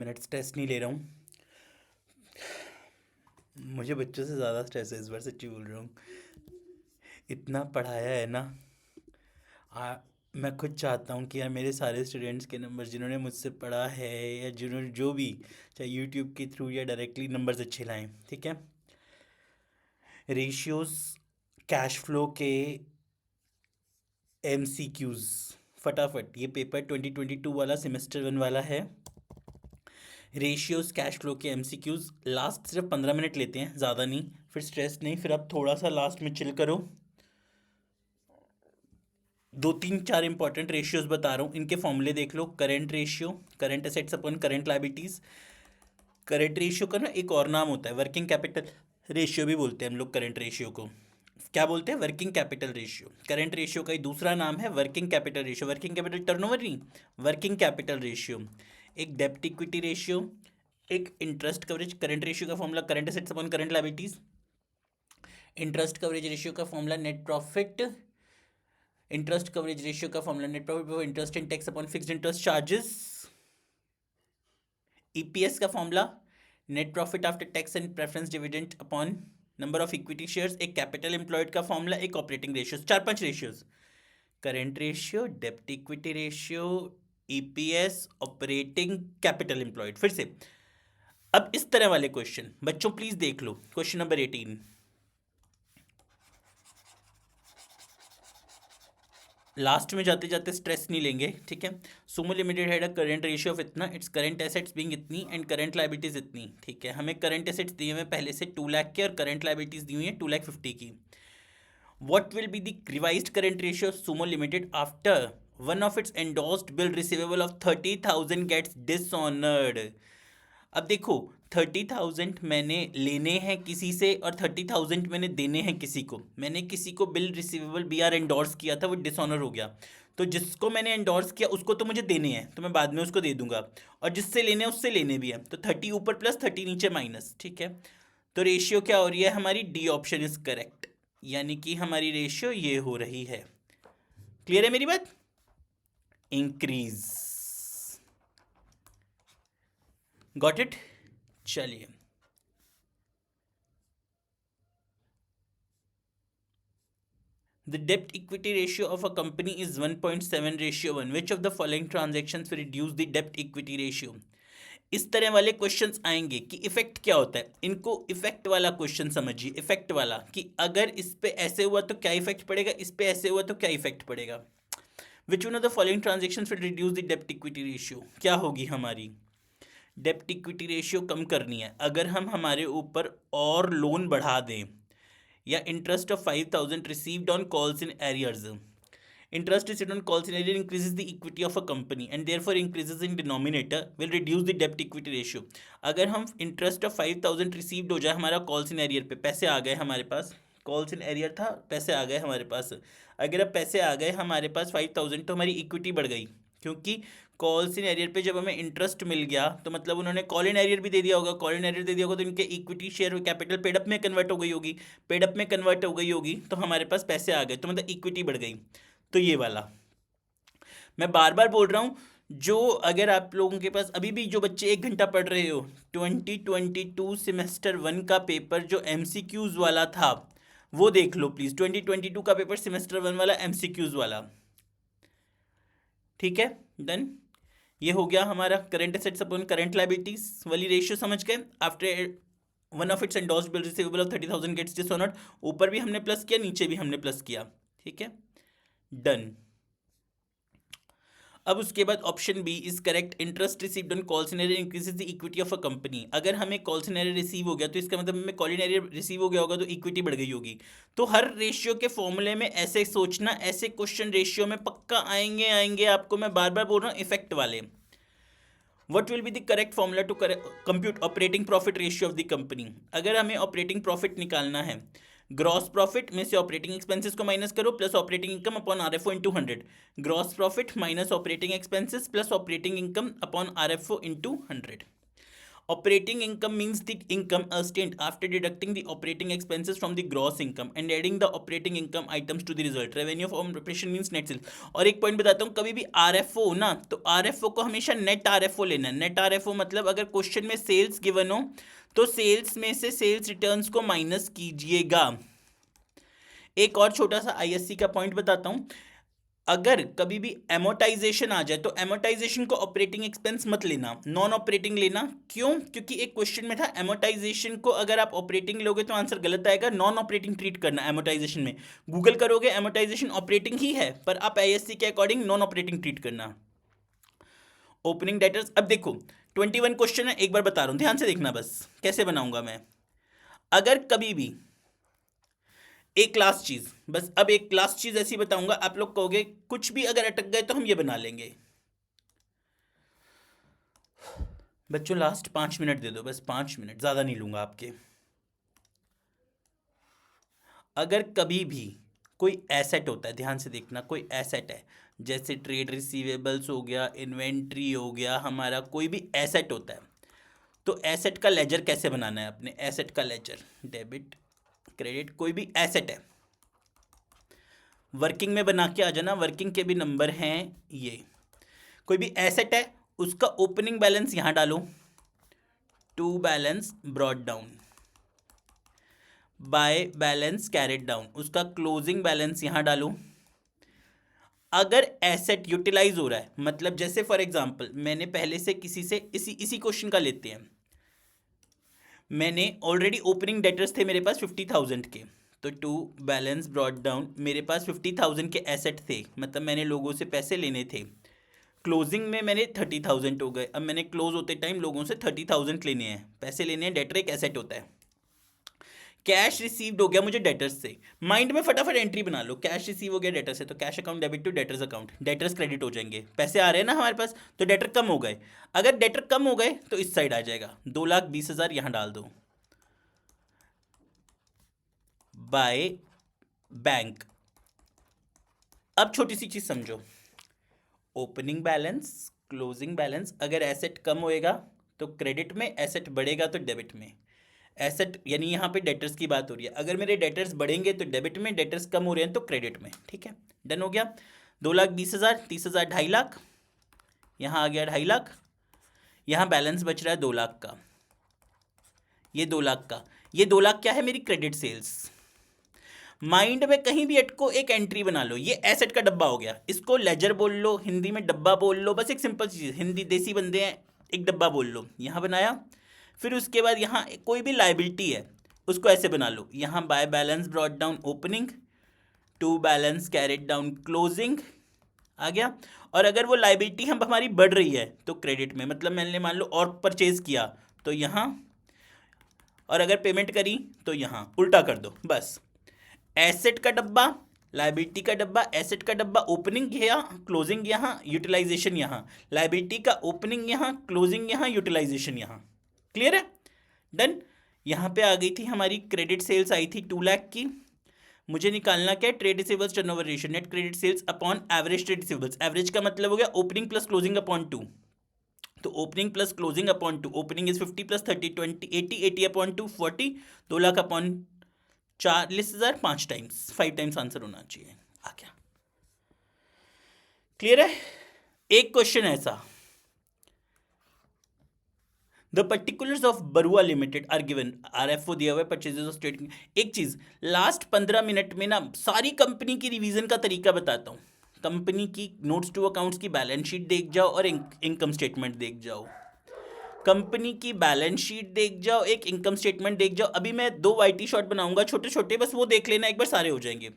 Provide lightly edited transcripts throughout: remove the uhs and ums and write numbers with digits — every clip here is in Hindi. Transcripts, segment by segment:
मिनट स्ट्रेस नहीं ले रहा हूँ। मुझे बच्चों से ज़्यादा स्ट्रेस है, इस बार सच्ची बोल रहा हूँ। इतना पढ़ाया है ना। आ, मैं खुद चाहता हूँ कि यार मेरे सारे स्टूडेंट्स के नंबर जिन्होंने मुझसे पढ़ा है या जिन्होंने जो भी, चाहे यूट्यूब के थ्रू या डायरेक्टली, नंबर्स अच्छे लाएं। ठीक है। रेशियोज, कैश फ्लो के एमसीक्यूज, फटाफट ये पेपर 2022 वाला सेमेस्टर 1 वाला है। रेशियोज कैश फ्लो के एमसीक्यूज लास्ट सिर्फ 15 मिनट लेते हैं, ज़्यादा नहीं। फिर स्ट्रेस नहीं, फिर आप थोड़ा सा लास्ट में चिल करो। दो तीन चार इंपॉर्टेंट रेशियोज बता रहा हूँ, इनके फॉर्मूले देख लो। Current ratio, current assets upon current liabilities. Current ratio का ना एक और नाम होता है, वर्किंग कैपिटल रेशियो भी बोलते हैं हम लोग करंट रेशियो को। क्या बोलते हैं? Working capital ratio. Current ratio का ही दूसरा नाम है working capital ratio. Working capital turnover नहीं, वर्किंग कैपिटल रेशियो। एक डेब्ट इक्विटी रेशियो, एक इंटरेस्ट कवरेज। करंट रेशियो का formula current assets upon current liabilities. Interest coverage ratio का formula net profit. Interest coverage ratio का formula net profit before interest and tax upon fixed interest charges. EPS का formula net profit after tax and preference dividend upon number of equity shares. एक कैपिटल एम्प्लॉयड का फॉर्मूला, एक ऑपरेटिंग रेशियोज। चार पांच रेशियोज: करेंट रेशियो, डेब्ट equity ratio, EPS, operating, capital employed. फिर से अब इस तरह वाले क्वेश्चन बच्चों प्लीज देख लो। क्वेश्चन नंबर 18, लास्ट में जाते जाते स्ट्रेस नहीं लेंगे, ठीक है। Sumo limited had a current ratio of इतना, इट्स करंट एसेट्स बीइंग इतनी एंड करंट लायबिलिटीज इतनी, ठीक है। हमें करंट एसेट्स दिए हुए पहले से 2 लाख के और करंट लायबिलिटीज दी हुई है 2,50,000 की। What will be the revised current ratio of Sumo Limited after one of its endorsed bill receivable of 30,000 gets dishonored? अब देखो, 30,000 मैंने लेने हैं किसी से और 30,000 मैंने देने हैं किसी को। मैंने किसी को बिल रिसीवेबल बीआर एंडोर्स किया था, वो डिसऑनर हो गया। तो जिसको मैंने एंडोर्स किया उसको तो मुझे देने हैं, तो मैं बाद में उसको दे दूंगा। और जिससे लेने हैं उससे लेने भी है, तो 30 ऊपर प्लस 30 नीचे माइनस, ठीक है। तो रेशियो क्या हो रही है हमारी? डी ऑप्शन इज करेक्ट, यानी कि हमारी रेशियो ये हो रही है। क्लियर है मेरी बात? इंक्रीज। Got it? चलिए, the debt equity ratio of a company is 1.7:1. Which of the following transactions will reduce the debt equity ratio? इस तरह वाले क्वेश्चंस आएंगे कि इफेक्ट क्या होता है। इनको इफेक्ट वाला क्वेश्चन समझिए, इफेक्ट वाला, कि अगर इस पे ऐसे हुआ तो क्या इफेक्ट पड़ेगा, इस पे ऐसे हुआ तो क्या इफेक्ट पड़ेगा। Which one of the following transactions will reduce the डेब्ट इक्विटी रेशियो? क्या होगी हमारी डेब्ट इक्विटी रेशियो? कम करनी है अगर हम हमारे ऊपर और लोन बढ़ा दें, या interest of 5,000 received on calls in arrears. Interest received on calls in area increases the equity of a company and therefore increases in denominator will reduce the debt equity ratio. अगर हम इंटरेस्ट ऑफ 5,000 रिसीव्ड हो जाए हमारा कॉल्स इन एरियर पे, पैसे आ गए हमारे पास, कॉल्स इन एरियर था, पैसे आ गए हमारे पास। अगर अब पैसे आ गए हमारे पास 5,000, तो हमारी इक्विटी बढ़ गई, क्योंकि कॉल्स इन एरियर पे जब हमें इंटरेस्ट मिल गया तो मतलब उन्होंने कॉल इन एरियर भी दे दिया होगा। कॉल इन एरियर दे दिया होगा तो इनके इक्विटी शेयर कैपिटल पेडअप में कन्वर्ट हो गई होगी। पेडअप में कन्वर्ट हो गई होगी तो हमारे पास पैसे आ गए, तो मतलब इक्विटी बढ़ गई। तो ये वाला मैं बार बार बोल रहा हूँ। जो अगर आप लोगों के पास अभी भी जो बच्चे 1 घंटा पढ़ रहे हो, 2022 सेमेस्टर 1 का पेपर जो एमसीक्यूज वाला था वो देख लो प्लीज। 2022 का पेपर सेमेस्टर 1 वाला एमसीक्यूज वाला, ठीक है। डन। ये हो गया हमारा current assets upon current liabilities वाली रेशियो, समझ गए। After one of its endorsed bill receivable of 30,000 gets dishonoured, ऊपर भी हमने प्लस किया नीचे भी हमने प्लस किया, ठीक है। डन। अब उसके बाद option B is correct. Interest received on call scenario increases the equity of a company. अगर हमें कॉल सिनेरियो रिसीव हो गया तो इसका मतलब हमें कॉल सिनेरियो रिसीव हो गया होगा तो इक्विटी बढ़ गई होगी। तो हर रेशियो के फॉर्मूले में ऐसे सोचना, ऐसे क्वेश्चन रेशियो में पक्का आएंगे आएंगे आपको, मैं बार बार बोल रहा हूँ इफेक्ट वाले। What will be the correct formula to compute operating profit ratio of the company? अगर हमें ऑपरेटिंग प्रॉफिट निकालना है, ग्रॉस प्रॉफिट में से ऑपरेटिंग एक्सपेंसेस को माइनस करो plus operating income upon RFO into 100। Gross profit minus operating expenses plus operating income upon RFO into 100। Operating income means the income earned after deducting the operating expenses from the gross income and adding the operating income items to the result. Revenue from operation means net sales. और एक पॉइंट बताता हूँ, कभी भी RFO हो ना तो RFO को हमेशा नेट RFO लेना है. नेट RFO मतलब अगर क्वेश्चन में सेल्स गिवन हो तो सेल्स में से सेल्स रिटर्न्स को माइनस कीजिएगा. एक और छोटा सा ISC का पॉइंट बताता हूँ. अगर कभी भी एमोटाइजेशन आ जाए तो एमोटाइजेशन को ऑपरेटिंग एक्सपेंस मत लेना, नॉन ऑपरेटिंग लेना. क्यों? क्योंकि एक क्वेश्चन में था एमोटाइजेशन को अगर आप ऑपरेटिंग लोगे तो आंसर गलत आएगा. नॉन ऑपरेटिंग ट्रीट करना एमोटाइजेशन में. गूगल करोगे एमोटाइजेशन ऑपरेटिंग ही है, पर आप ISC के अकॉर्डिंग नॉन ऑपरेटिंग ट्रीट करना. Opening debtors. अब देखो 21 क्वेश्चन है, एक बार बता रहा हूं, ध्यान से देखना बस कैसे बनाऊंगा मैं. अगर कभी भी एक लास्ट चीज, बस अब एक लास्ट चीज ऐसी बताऊंगा, आप लोग कहोगे कुछ भी अगर अटक गए तो हम ये बना लेंगे. बच्चों लास्ट 5 मिनट दे दो, बस 5 मिनट, ज्यादा नहीं लूंगा आपके. अगर कभी भी कोई एसेट होता है, ध्यान से देखना, कोई एसेट है जैसे ट्रेड रिसीवेबल्स हो गया, इन्वेंट्री हो गया, हमारा कोई भी एसेट होता है, तो एसेट का लेजर कैसे बनाना है अपने. एसेट का लेजर, डेबिट क्रेडिट, कोई भी एसेट है वर्किंग में बना के आ जाना. वर्किंग के भी नंबर हैं ये. कोई भी एसेट है उसका ओपनिंग बैलेंस यहां डालो, to balance brought down by balance carried down, उसका क्लोजिंग बैलेंस यहां डालो. अगर एसेट यूटिलाइज हो रहा है, मतलब जैसे फॉर एग्जांपल मैंने पहले से किसी से इसी क्वेश्चन का लेते हैं, मैंने ऑलरेडी ओपनिंग डेटर्स थे मेरे पास 50,000 के, तो टू बैलेंस ब्रॉट डाउन, मेरे पास 50,000 के एसेट थे, मतलब मैंने लोगों से पैसे लेने थे. क्लोजिंग में मैंने 30,000 हो गए. अब मैंने क्लोज होते टाइम लोगों से 30,000 लेने हैं, पैसे लेने हैं. डेटर एक एसेट होता है. कैश रिसीव्ड हो गया मुझे डेटर्स से. माइंड में फटाफट एंट्री बना लो, कैश रिसीव हो गया डेटर से, तो cash account debit to debtors account, debtors credit हो जाएंगे. पैसे आ रहे हैं ना हमारे पास, तो डेटर कम हो गए. अगर डेटर कम हो गए तो इस साइड आ जाएगा, 2,20,000 यहां डाल दो बाय बैंक. अब छोटी सी चीज समझो, ओपनिंग बैलेंस, क्लोजिंग बैलेंस, अगर एसेट कम होएगा तो क्रेडिट में, एसेट बढ़ेगा तो डेबिट में. एसेट यानी यहाँ पे डेटर्स की बात हो रही है, अगर मेरे डेटर्स बढ़ेंगे तो डेबिट में, डेटर्स कम हो रहे हैं तो क्रेडिट में. ठीक है, डन हो गया. 2,20,000, 30,000, 2,50,000, यहाँ आ गया 2,50,000. यहाँ बैलेंस बच रहा है 2,00,000 का. ये 2,00,000 का, ये 2,00,000 क्या है, मेरी क्रेडिट सेल्स. माइंड में कहीं भी अटको एक एंट्री बना लो, ये एसेट का डब्बा हो गया, इसको लेजर बोल लो, हिंदी में डब्बा बोल लो, बस एक सिंपल चीज़, हिंदी देसी बंदे हैं, एक डब्बा बोल लो. यहाँ बनाया. फिर उसके बाद यहाँ कोई भी लाइबिलिटी है उसको ऐसे बना लो, यहाँ by balance brought down opening, to balance carried down closing आ गया. और अगर वो लाइबिलिटी हम हमारी बढ़ रही है तो क्रेडिट में, मतलब मैंने मान लो और परचेज किया तो यहाँ, और अगर पेमेंट करी तो यहाँ, उल्टा कर दो बस. एसेट का डब्बा, लाइबिलिटी का डब्बा, एसेट का डब्बा, ओपनिंग यहाँ, क्लोजिंग यहाँ, यूटिलाइजेशन यहाँ, लाइबिलिटी का ओपनिंग यहाँ, क्लोजिंग यहाँ, यूटिलाइजेशन यहाँ. क्लियर है, डन. यहाँ पे आ गई थी हमारी क्रेडिट सेल्स आई थी 2,00,000 की. मुझे निकालना क्या है, trade receivables turnover ratio, net credit sales upon average trade receivables. Average का मतलब हो गया ओपनिंग प्लस क्लोजिंग अपॉन 2, तो opening plus closing upon 2, opening is 50 plus 30 20 80, 80 अपॉन 2 40, 2,00,000 अपॉन 40,000, 5 टाइम्स, 5 टाइम्स आंसर होना चाहिए. आ गया, क्लियर है. एक क्वेश्चन ऐसा, the particulars of Barua Limited are given, RFO दिया हुआ है, परचेजेस ऑफ स्टेट. एक चीज लास्ट 15 मिनट में ना सारी कंपनी की रिवीजन का तरीका बताता हूँ. कंपनी की नोट्स टू अकाउंट्स की बैलेंस शीट देख जाओ और इनकम स्टेटमेंट देख जाओ. कंपनी की बैलेंस शीट देख जाओ, एक इनकम स्टेटमेंट देख जाओ. अभी मैं 2 YT शॉट बनाऊंगा छोटे छोटे, बस वो देख लेना एक बार, सारे हो जाएंगे.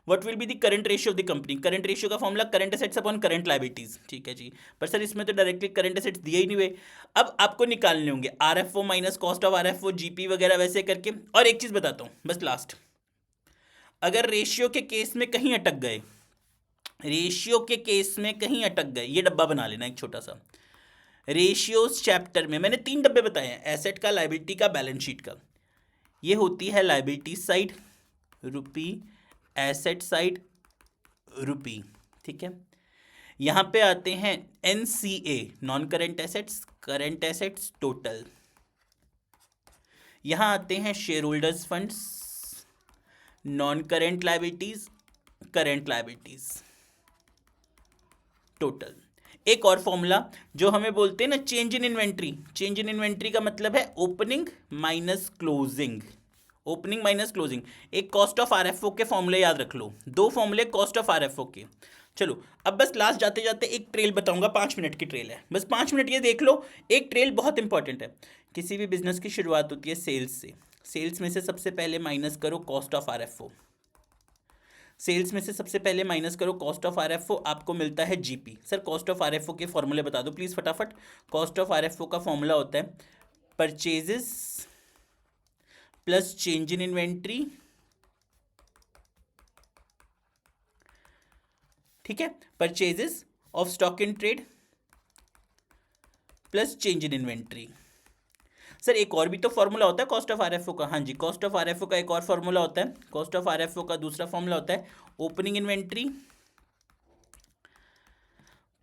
What will be the current ratio of the company. Current ratio का formula current assets upon current liabilities. ठीक है जी, पर सर इसमें तो डायरेक्टली करंट एसेट्स दिए ही नहीं हुए. अब आपको निकालने होंगे RFO minus cost of RFO, GP वगैरह वैसे करके. और एक चीज बताता हूँ बस लास्ट, अगर रेशियो के केस में कहीं अटक गए, रेशियो के केस में कहीं अटक गए, ये डब्बा बना लेना एक छोटा सा. रेशियोज चैप्टर में मैंने 3 डब्बे बताए हैं, एसेट का, लायबिलिटी का, बैलेंस शीट का. ये होती है लायबिलिटी साइड रुपी, एसेट साइड रुपी. ठीक है, यहाँ पे आते हैं NCA, non current assets, current assets total. यहां आते हैं share holders funds, non current liabilities, current liabilities, total. एक और फॉर्मूला जो हमें बोलते हैं ना change in inventory, change in inventory का मतलब है opening minus closing, opening minus closing. एक कॉस्ट ऑफ आरएफओ के फॉर्मूले याद रख लो, दो फॉर्मूले कॉस्ट ऑफ आरएफओ के। चलो अब बस लास्ट जाते जाते एक ट्रेल बताऊंगा, 5 मिनट की ट्रेल है, बस 5 मिनट ये देख लो। एक ट्रेल बहुत इंपॉर्टेंट है। किसी भी बिजनेस की शुरुआत होती है सेल्स से, सेल्स में से सबसे पहले माइनस करो कॉस्ट ऑफ आरएफओ, सेल्स में से सबसे पहले माइनस करो कॉस्ट ऑफ आरएफओ, आपको मिलता है GP. Sir cost of RFO के फॉर्मूले बता दो प्लीज फटाफट। कॉस्ट ऑफ आरएफओ का फॉर्मूला होता है purchases plus change in inventory, ठीक है, purchases of stock in trade plus change in inventory. Sir एक और भी तो फॉर्मूला होता है कॉस्ट ऑफ आरएफओ का। हाँ जी, कॉस्ट ऑफ आरएफओ का एक और फॉर्मूला होता है, कॉस्ट ऑफ आरएफओ का दूसरा फॉर्मूला होता है ओपनिंग इन्वेंट्री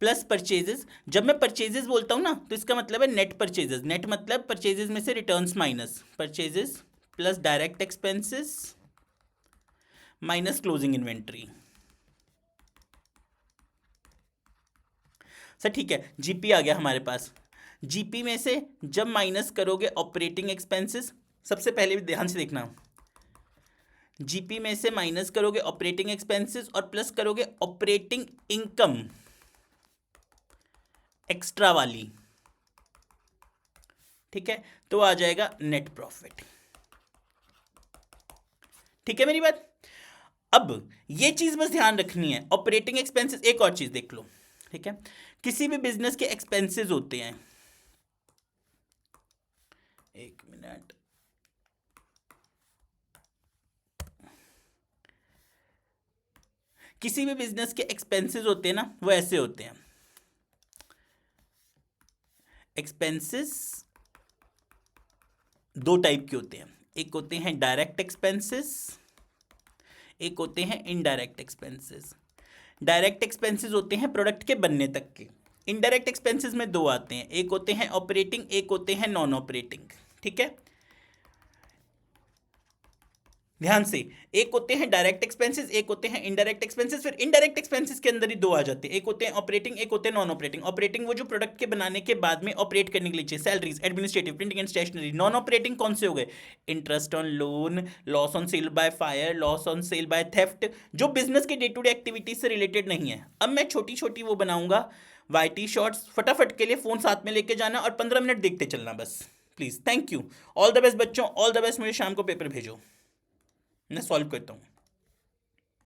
प्लस परचेजेस। जब मैं परचेजेस बोलता हूं ना तो इसका मतलब है नेट परचेजेस, नेट मतलब परचेजेस में से returns minus, purchases plus direct expenses minus closing inventory. Sir ठीक है, जीपी आ गया हमारे पास। जीपी में से जब माइनस करोगे ऑपरेटिंग एक्सपेंसेस, सबसे पहले भी ध्यान से देखना, जीपी में से माइनस करोगे ऑपरेटिंग एक्सपेंसेस और प्लस करोगे ऑपरेटिंग इनकम एक्स्ट्रा वाली, ठीक है, तो आ जाएगा नेट प्रॉफिट। ठीक है मेरी बात। अब ये चीज बस ध्यान रखनी है, ऑपरेटिंग एक्सपेंसेस। एक और चीज देख लो, ठीक है, किसी भी बिजनेस के एक्सपेंसेस होते हैं, एक मिनट, किसी भी बिजनेस के एक्सपेंसेस होते हैं ना, वो ऐसे होते हैं, एक्सपेंसेस दो टाइप के होते हैं, एक होते हैं डायरेक्ट एक्सपेंसेस, एक होते हैं इनडायरेक्ट एक्सपेंसेस। डायरेक्ट एक्सपेंसेस होते हैं प्रोडक्ट के बनने तक के, इनडायरेक्ट एक्सपेंसेस में दो आते हैं, एक होते हैं ऑपरेटिंग, एक होते हैं नॉन ऑपरेटिंग, ठीक है, ध्यान से। एक होते हैं डायरेक्ट एक्सपेंसेस, एक होते हैं इनडायरेक्ट एक्सपेंसेस। फिर इनडायरेक्ट एक्सपेंसेस के अंदर ही दो आ जाते हैं, एक होते हैं ऑपरेटिंग, एक होते हैं नॉन ऑपरेटिंग। ऑपरेटिंग वो जो प्रोडक्ट के बनाने के बाद में ऑपरेट करने के लिए चाहिए, salaries, administrative, printing and stationery. Non operating कौन से हो गए, interest on loan, loss on sale by fire, loss on sale by theft, जो बिजनेस के डे टू डे एक्टिविटीज से रिलेटेड नहीं है। अब मैं छोटी छोटी वो बनाऊंगा वाईटी शॉर्ट्स, फटाफट के लिए फोन साथ में लेके जाना और 15 मिनट देखते चलना बस please. Thank you, all the best बच्चों, ऑल द बेस्ट। मुझे शाम को पेपर भेजो, मैं सॉल्व करता हूँ।